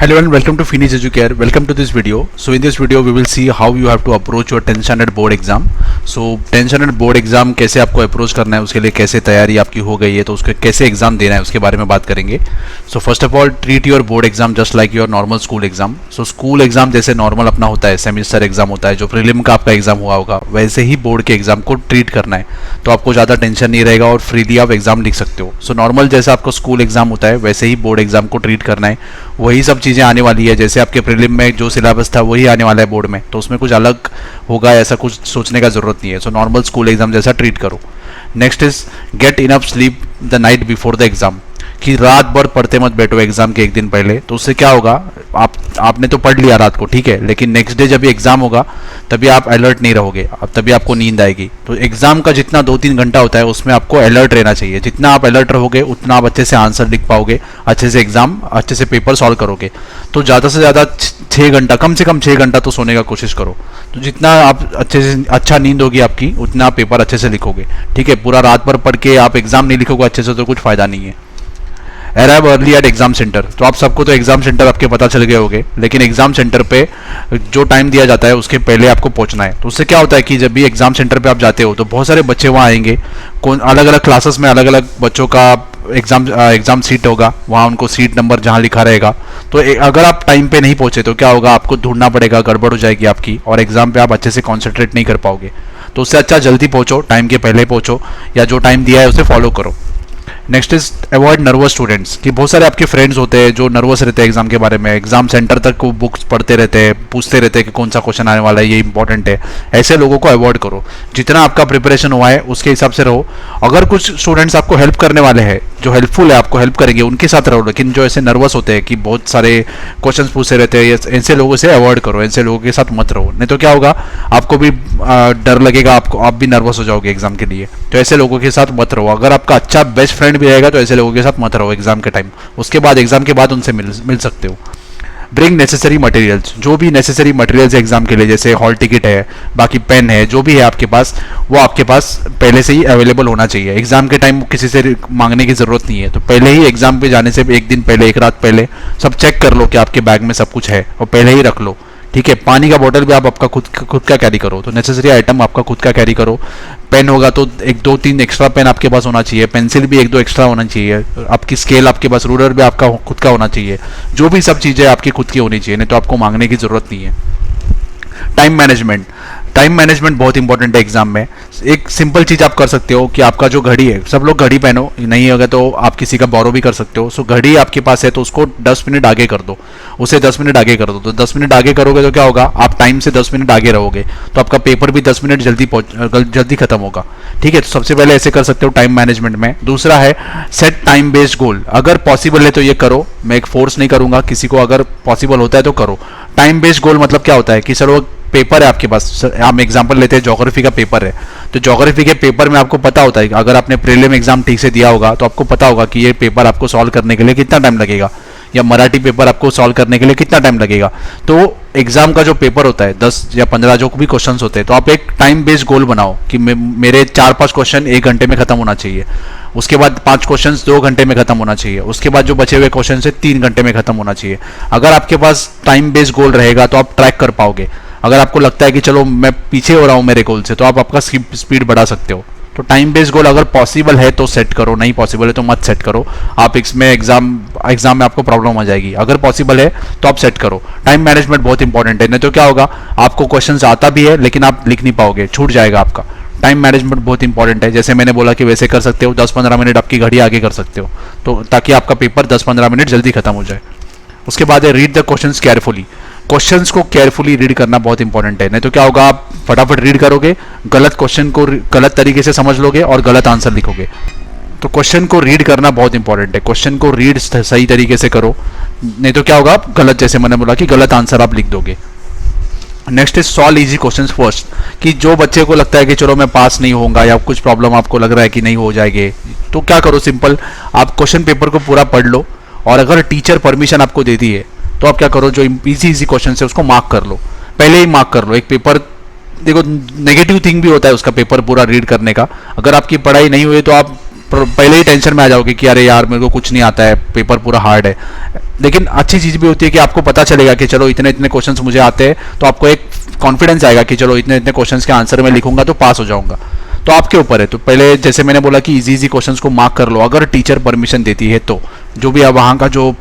Hello and welcome to Finish Educare. Welcome to this video. So in this video we will see how you have to approach your 10th standard board exam. So 10th standard board exam कैसे आपको approach करना है, उसके लिए कैसे तैयारी आपकी हो गई है, तो उसके कैसे एग्जाम देना है उसके बारे में बात करेंगे. So first of all treat your board exam just like your normal school exam. So school exam जैसे नॉर्मल अपना होता है, सेमिस्टर एग्जाम होता है, जो प्रीलिम का आपका एग्जाम हुआ होगा, वैसे ही बोर्ड के एग्जाम को ट्रीट करना है. तो आपको ज़्यादा टेंशन नहीं रहेगा और फ्रीली आप एग्जाम लिख सकते हो. सो नॉर्मल जैसा आपको स्कूल एग्जाम होता है वैसे ही बोर्ड एग्जाम को ट्रीट करना है. वही सब चीज़ें आने वाली है, जैसे आपके प्रीलिम में जो सिलेबस था वही आने वाला है बोर्ड में, तो उसमें कुछ अलग होगा ऐसा कुछ सोचने का जरूरत नहीं है. सो नॉर्मल स्कूल एग्जाम जैसा ट्रीट करो. Next is get enough sleep the night before the exam. कि रात भर पढ़ते मत बैठो एग्जाम के एक दिन पहले. तो उससे क्या होगा, आपने तो पढ़ लिया रात को, ठीक है, लेकिन नेक्स्ट डे जब एग्जाम होगा तभी आप अलर्ट नहीं रहोगे, तभी आपको नींद आएगी. तो एग्जाम का जितना 2-3 घंटा होता है उसमें आपको अलर्ट रहना चाहिए. जितना आप अलर्ट रहोगे उतना आप अच्छे से आंसर लिख पाओगे, अच्छे से एग्जाम, अच्छे से पेपर सॉल्व करोगे. तो ज़्यादा से ज़्यादा 6 घंटा, कम से कम 6 घंटा तो सोने का कोशिश करो. तो जितना आप अच्छे से अच्छा नींद होगी आपकी, उतना आप पेपर अच्छे से लिखोगे. ठीक है, पूरा रात भर पढ़ के आप एग्जाम नहीं लिखोगे अच्छे से तो कुछ फायदा नहीं है. Arrive early at exam centre. तो आप सबको तो एग्जाम सेंटर आपके पता चल गए होंगे, लेकिन एग्जाम सेंटर पे जो टाइम दिया जाता है उसके पहले आपको पहुंचना है. तो उससे क्या होता है कि जब भी एग्जाम सेंटर पे आप जाते हो तो बहुत सारे बच्चे वहाँ आएंगे, कौन अलग अलग क्लासेस में अलग अलग बच्चों का एग्जाम सीट होगा, वहाँ उनको सीट नंबर जहाँ लिखा रहेगा. तो अगर आप टाइम पे नहीं पहुंचे तो क्या होगा, आपको ढूंढना पड़ेगा, गड़बड़ हो जाएगी आपकी और एग्जाम पे आप अच्छे से कॉन्सेंट्रेट नहीं कर पाओगे. तो उससे अच्छा जल्दी पहुंचो, टाइम के पहले पहुंचो, या जो टाइम दिया है उसे फॉलो करो. Next is avoid nervous students. कि बहुत सारे आपके फ्रेंड्स होते हैं जो नर्वस रहते हैं एग्जाम के बारे में, एग्जाम सेंटर तक वो बुक्स पढ़ते रहते हैं, पूछते रहते हैं कि कौन सा क्वेश्चन आने वाला है, ये इंपॉर्टेंट है. ऐसे लोगों को अवॉइड करो. जितना आपका प्रिपरेशन हुआ है उसके हिसाब से रहो. अगर कुछ स्टूडेंट्स आपको हेल्प करने वाले हैं, जो हेल्पफुल है, आपको हेल्प करेंगे, उनके साथ रहो. लेकिन जो ऐसे नर्वस होते हैं कि बहुत सारे क्वेश्चन पूछते रहते हैं, ऐसे लोगों से अवॉइड करो, ऐसे लोगों के साथ मत रहो. नहीं तो क्या होगा, आपको भी डर लगेगा, आप भी नर्वस हो जाओगे एग्जाम के लिए. तो ऐसे लोगों के साथ मत रहो. अगर आपका अच्छा बेस्ट फ्रेंड भी रहेगा तो ऐसे लोगों के साथ मत रहो एग्जाम के टाइम. उसके बाद एग्जाम के बाद उनसे मिल सकते हो. Bring necessary materials. जो भी नेसेसरी मटेरियल्स एग्जाम के लिए, जैसे हॉल टिकट है, बाकी पेन है, जो भी है आपके पास, वो आपके पास पहले से ही अवेलेबल होना चाहिए. एग्जाम के टाइम किसी से मांगने की जरूरत नहीं है. तो पहले ही एग्जाम पे जाने से एक दिन पहले, एक रात पहले सब चेक कर लो कि आपके बैग में सब कुछ है और पहले ही रख लो. ठीक है, पानी का बोतल भी आप आपका खुद का कैरी करो. तो नेसेसरी आइटम आपका खुद का कैरी करो. पेन होगा तो 1-2-3 एक्स्ट्रा पेन आपके पास होना चाहिए. पेंसिल भी 1-2 एक्स्ट्रा होना चाहिए. आपकी स्केल आपके पास, रूलर भी आपका खुद का होना चाहिए. जो भी सब चीज़ें आपकी खुद की होनी चाहिए, नहीं तो आपको मांगने की जरूरत नहीं है. Time management. टाइम मैनेजमेंट बहुत इंपॉर्टेंट है एग्जाम में. एक सिंपल चीज़ आप कर सकते हो कि आपका जो घड़ी है, सब लोग घड़ी पहनो, नहीं होगा तो आप किसी का बोरो भी कर सकते हो. सो घड़ी आपके पास है तो उसको 10 मिनट आगे कर दो, उसे 10 मिनट आगे कर दो. तो 10 मिनट आगे करोगे तो क्या होगा, आप टाइम से 10 मिनट आगे रहोगे, तो आपका पेपर भी 10 मिनट जल्दी खत्म होगा. ठीक है, तो सबसे पहले ऐसे कर सकते हो टाइम मैनेजमेंट में. दूसरा है सेट टाइम बेस्ड गोल. अगर पॉसिबल है तो ये करो, मैं एक फोर्स नहीं करूंगा किसी को, अगर पॉसिबल होता है तो करो. टाइम बेस्ड गोल मतलब क्या होता है कि चलो पेपर है आपके पास, हम एग्जांपल लेते हैं ज्योग्राफी का पेपर है, तो ज्योग्राफी के पेपर में आपको पता होता है कि अगर आपने प्रीलिम एग्जाम ठीक से दिया होगा तो आपको पता होगा कि ये पेपर आपको सॉल्व करने के लिए कितना टाइम लगेगा, या मराठी पेपर आपको सॉल्व करने के लिए कितना टाइम लगेगा. तो एग्जाम का जो पेपर होता है 10 या 15 जो भी क्वेश्चंस होते हैं, तो आप एक टाइम बेस्ड गोल बनाओ कि मेरे 4-5 क्वेश्चन 1 घंटे में खत्म होना चाहिए. उसके बाद 5 क्वेश्चंस 2 घंटे में खत्म होना चाहिए. उसके बाद जो बचे हुए क्वेश्चन से 3 घंटे में खत्म होना चाहिए. अगर आपके पास टाइम बेस्ड गोल रहेगा तो आप ट्रैक कर पाओगे. अगर आपको लगता है कि चलो मैं पीछे हो रहा हूँ मेरे गोल से, तो आप आपका स्पीड बढ़ा सकते हो. तो टाइम बेस्ड गोल अगर पॉसिबल है तो सेट करो, नहीं पॉसिबल है तो मत सेट करो. आप इसमें एग्जाम में आपको प्रॉब्लम आ जाएगी. अगर पॉसिबल है तो आप सेट करो. टाइम मैनेजमेंट बहुत इंपॉर्टेंट है, नहीं तो क्या होगा, आपको क्वेश्चन आता भी है लेकिन आप लिख नहीं पाओगे, छूट जाएगा आपका. टाइम मैनेजमेंट बहुत इंपॉर्टेंट है. जैसे मैंने बोला कि वैसे कर सकते हो, 10-15 मिनट आपकी घड़ी आगे कर सकते हो, तो ताकि आपका पेपर 10-15 मिनट जल्दी खत्म हो जाए. उसके बाद है read the questions carefully. Questions को केयरफुली रीड करना बहुत इंपॉर्टेंट है. नहीं तो क्या होगा, आप फटाफट रीड करोगे, गलत क्वेश्चन को गलत तरीके से समझ लोगे और गलत आंसर लिखोगे. तो क्वेश्चन को रीड करना बहुत इंपॉर्टेंट है. क्वेश्चन को रीड सही तरीके से करो, नहीं तो क्या होगा, आप गलत, जैसे मैंने बोला कि गलत आंसर आप लिख दोगे. Next is solve easy questions first. कि जो बच्चे को लगता है कि चलो मैं पास नहीं होऊंगा, या कुछ प्रॉब्लम आपको लग रहा है कि नहीं हो जाएंगे, तो क्या करो, सिंपल आप क्वेश्चन पेपर को पूरा पढ़ लो, और अगर टीचर परमिशन आपको देती है तो आप क्या करो, जो इजी क्वेश्चन है उसको मार्क कर लो, पहले ही मार्क कर लो. एक पेपर देखो, नेगेटिव थिंग भी होता है उसका पेपर पूरा रीड करने का. अगर आपकी पढ़ाई नहीं हुई तो आप पहले ही टेंशन में आ जाओगे कि अरे यार मेरे को कुछ नहीं आता है, पेपर पूरा हार्ड है। लेकिन अच्छी चीज़ भी होती है कि आपको पता चलेगा कि चलो इतने इतने क्वेश्चंस मुझे आते हैं, तो आपको एक कॉन्फिडेंस आएगा कि चलो इतने इतने क्वेश्चंस के आंसर मैं लिखूंगा तो पास हो जाऊंगा। तो आपके ऊपर है। तो पहले जैसे मैंने बोला कि इजी इजी क्वेश्चंस को मार्क कर लो, अगर टीचर परमिशन देती है तो, जो भी अब वहाँ का जो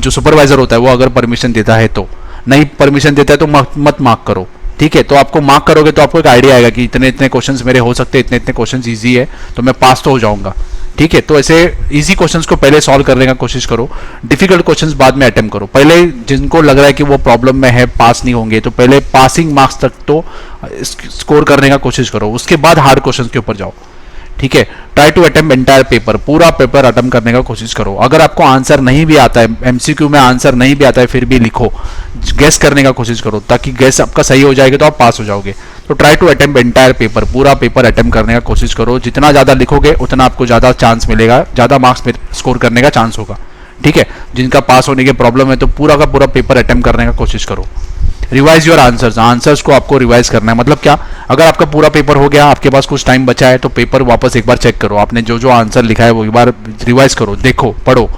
सुपरवाइजर होता है वो अगर परमिशन देता है तो, नहीं परमिशन देता है तो मत मार्क करो, ठीक है। तो आपको मार्क करोगे तो आपको एक आइडिया आएगा कि इतने इतने क्वेश्चंस मेरे हो सकते हैं, इतने इतने क्वेश्चंस इजी है तो मैं पास तो हो जाऊंगा, ठीक है। तो ऐसे इजी क्वेश्चंस को पहले सॉल्व करने का कोशिश करो, डिफिकल्ट क्वेश्चंस बाद में अटेम्प्ट करो। पहले जिनको लग रहा है कि वो प्रॉब्लम में है, पास नहीं होंगे, तो पहले पासिंग मार्क्स तक तो स्कोर करने का कोशिश करो, उसके बाद हार्ड क्वेश्चंस के ऊपर जाओ, ठीक है। Try to attempt entire paper, पूरा पेपर अटेम्प्ट करने का कोशिश करो। अगर आपको आंसर नहीं भी आता है, एमसीक्यू में आंसर नहीं भी आता है, फिर भी लिखो, गेस करने का कोशिश करो, ताकि गेस आपका सही हो जाएगा तो आप पास हो जाओगे। तो try to attempt entire paper, पूरा पेपर अटेम्प्ट करने का कोशिश करो। जितना ज़्यादा लिखोगे उतना आपको ज़्यादा चांस मिलेगा, ज़्यादा मार्क्स स्कोर करने का चांस होगा, ठीक है। जिनका पास होने की प्रॉब्लम है तो पूरा का पूरा पेपर अटेम्प्ट करने का कोशिश करो। रिवाइज योर आंसर्स, आंसर्स को आपको रिवाइज करना है। मतलब क्या, अगर आपका पूरा पेपर हो गया, आपके पास कुछ टाइम बचा है, तो पेपर वापस एक बार चेक करो, आपने जो जो आंसर लिखा है वो एक बार रिवाइज करो, देखो, पढ़ो।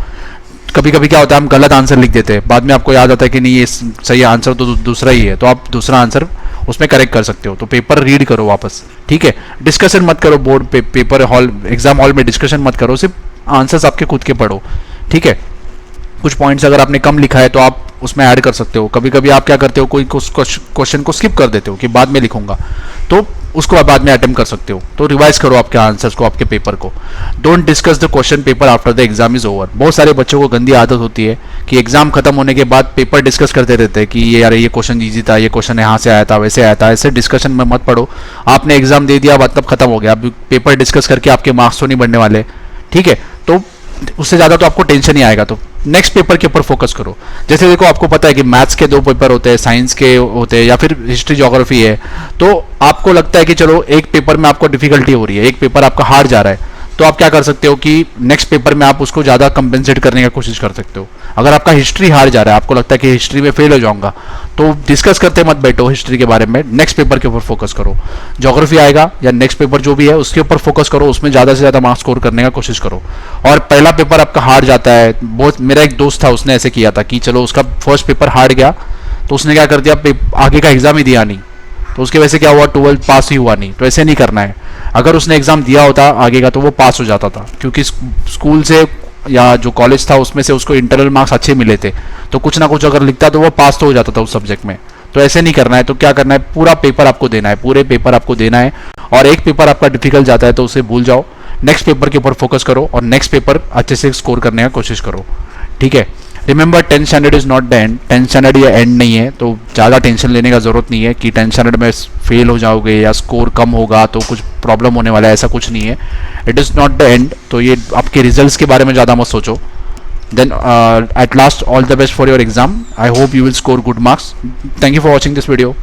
कभी कभी क्या होता है, हम गलत आंसर लिख देते हैं, बाद में आपको याद आता है कि नहीं ये सही आंसर तो दूसरा ही है, तो आप दूसरा आंसर उसमें करेक्ट कर सकते हो। तो पेपर रीड करो वापस, ठीक है। डिस्कशन मत करो बोर्ड पे, पेपर हॉल, एग्जाम हॉल में डिस्कशन मत करो, सिर्फ आंसर्स आपके खुद के पढ़ो, ठीक है। कुछ पॉइंट्स अगर आपने कम लिखा है तो आप उसमें ऐड कर सकते हो। कभी कभी आप क्या करते हो, कोई क्वेश्चन को स्किप कर देते हो कि बाद में लिखूंगा, तो उसको बाद में अटेम्प्ट कर सकते हो। तो रिवाइज करो आपके आंसर्स को, आपके पेपर को। Don't discuss the question paper after the exam is over. बहुत सारे बच्चों को गंदी आदत होती है कि एग्जाम खत्म होने के बाद पेपर डिस्कस करते रहते हैं कि ये यार ये क्वेश्चन ईजी था, ये क्वेश्चन यहाँ से आया था, वैसे आया था। ऐसे डिस्कशन में मत पढ़ो। आपने एग्जाम दे दिया, मतलब खत्म हो गया। अब पेपर डिस्कस करके आपके मार्क्स तो नहीं बढ़ने वाले, ठीक है। तो उससे ज़्यादा तो आपको टेंशन ही आएगा। तो नेक्स्ट पेपर के ऊपर फोकस करो। जैसे देखो, आपको पता है कि मैथ्स के 2 पेपर होते हैं, साइंस के होते हैं, या फिर हिस्ट्री ज्योग्राफी है, तो आपको लगता है कि चलो एक पेपर में आपको डिफिकल्टी हो रही है, एक पेपर आपका हार्ड जा रहा है, तो आप क्या कर सकते हो कि नेक्स्ट पेपर में आप उसको ज़्यादा कंपेंसेट करने की कोशिश कर सकते हो। अगर आपका हिस्ट्री हार जा रहा है, आपको लगता है कि हिस्ट्री में फेल हो जाऊंगा, तो डिस्कस करते मत बैठो हिस्ट्री के बारे में, नेक्स्ट पेपर के ऊपर फोकस करो। ज्योग्राफी आएगा या नेक्स्ट पेपर जो भी है उसके ऊपर फोकस करो, उसमें ज़्यादा से ज़्यादा मार्क्स स्कोर करने का कोशिश करो। और पहला पेपर आपका हार जाता है, बहुत, मेरा एक दोस्त था उसने ऐसे किया था कि चलो उसका फर्स्ट पेपर हार गया, तो उसने क्या कर दिया, आगे का एग्जाम ही दिया नहीं, तो उसके वजह से क्या हुआ, 12th पास ही हुआ नहीं। तो ऐसे नहीं करना है। अगर उसने एग्जाम दिया होता आगे का तो वो पास हो जाता था, क्योंकि स्कूल से या जो कॉलेज था उसमें से उसको इंटरनल मार्क्स अच्छे मिले थे, तो कुछ ना कुछ अगर लिखता तो वो पास तो हो जाता था उस सब्जेक्ट में। तो ऐसे नहीं करना है। तो क्या करना है, पूरा पेपर आपको देना है, पूरे पेपर आपको देना है। और एक पेपर आपका डिफिकल्ट जाता है तो उसे भूल जाओ, नेक्स्ट पेपर के ऊपर फोकस करो और नेक्स्ट पेपर अच्छे से स्कोर करने का कोशिश करो, ठीक है। Remember 10th standard is not the end. 10th standard ये एंड नहीं है, तो ज़्यादा टेंशन लेने का ज़रूरत नहीं है कि 10th स्टैंडर्ड में फेल हो जाओगे या स्कोर कम होगा तो कुछ प्रॉब्लम होने वाला है, ऐसा कुछ नहीं है। It is not the end. तो ये आपके रिजल्ट्स के बारे में ज़्यादा मत सोचो। Then at last, all the best for your exam. I hope you will score good marks. Thank you for watching this video.